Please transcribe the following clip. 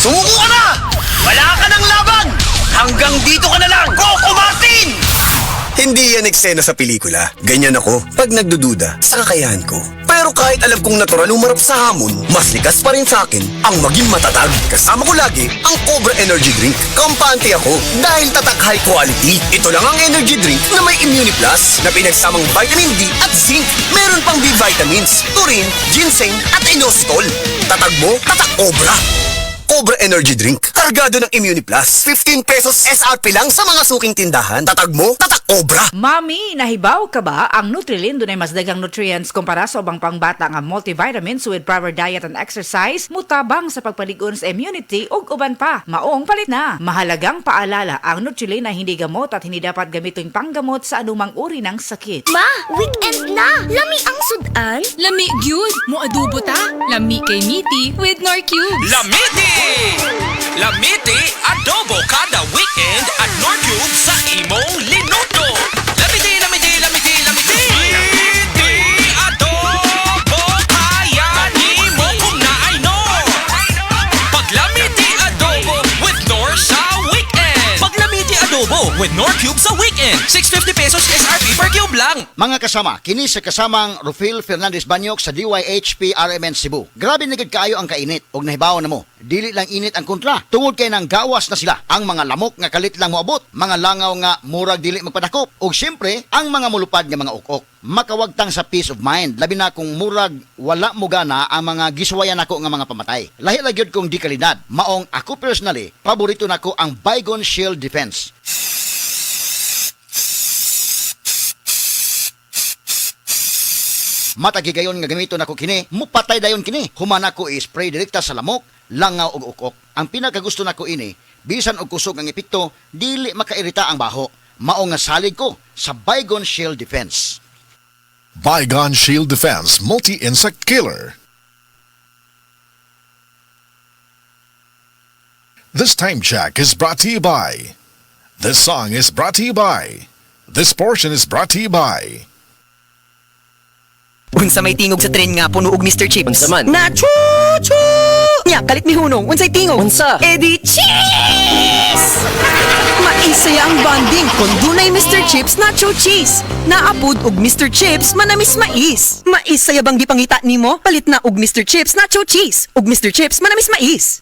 Sumuko ka na! Wala ka ng laban! Hanggang dito ka na lang, Coco Martin! Hindi yan eksena sa pelikula. Ganyan ako pag nagdududa sa kakayahan ko. Pero kahit alam kong natural umarap sa hamon, mas likas pa rin sa akin ang maging matatag. Kasama ko lagi ang Cobra Energy Drink. Kampante ako dahil tatak high quality. Ito lang ang energy drink na may Immune Plus na pinagsamang vitamin D at zinc. Meron pang B vitamins, taurine, ginseng at inositol. Tatag mo, tatak Cobra. Cobra Energy Drink. Kargado ng Immune Plus. 15 pesos SRP lang sa mga suking tindahan. Tatag mo, tatak Cobra. Mami, nahibaw ka ba? Ang Nutrilin dunay mas daghang nutrients kumpara sa ubang pangbata nga multivitamins with proper diet and exercise, mutabang sa pagpaligon sa immunity ug uban pa. Maong palit na. Mahalagang paalala, ang Nutrilin ay hindi gamot at hindi dapat gamitin panggamot sa anumang uri ng sakit. Ma, weekend na! Lami ang sudan! Lami gyud mo adobo ta. Lami kay Miti with Nor Cubes. Lamiti! Lamiti adobo kada weekend at Norcube sa imong linuto. Lamiti, lamiti, lamiti, lamiti. Lamiti adobo kaya ni mo kung naay no. Pag Lamiti adobo with Nor sa weekend. Pag Lamiti adobo with Norcube sa weekend, 650 pesos SRP per cube lang. Mga kasama, kini sa kasamang Rufil Fernandez Banyok sa DYHP RMN Cebu. Grabe na gid kaayo ang kainit og nahibaw na mo. Dili lang init ang kontra. Tungod kay nang gawas na sila. Ang mga lamok nga kalit lang moabot, mga langaw nga murag dili magpadakop, ug syempre ang mga mulupad nga mga ukok. Makawagtang sa peace of mind, labi na kung murag wala mo gana ang mga giswayan nako nga mga pamatay. Lahi lang gyud kong di kalidad. Maong ako personally, paborito nako ang Baygon Shield Defense. Matagigayon nga gamiton ako kini, mupatay dayon kini. Human ako i-spray direkta sa lamok, langaw ug ukok. Ang pinakagusto nako ini, bisan og kusog ang epekto, dili makairita ang baho. Mao nga salig ko sa Baygon Shield Defense. Baygon Shield Defense Multi-Insect Killer. This time check is brought to you by. This song is brought to you by. This portion is brought to you by. Unsa may tingog sa tren nga puno og Mr. Chips? Unsa man? Na chu-chu! Nya, kalit mi hunong. Unsay tingog? Unsa? Edi cheese! Maisaya ang bonding kung dunay Mr. Chips Nacho Cheese. Naapod og Mr. Chips manamis mais. Maisaya bang gipangita nimo? Palit na og Mr. Chips Nacho Cheese. Og Mr. Chips manamis mais.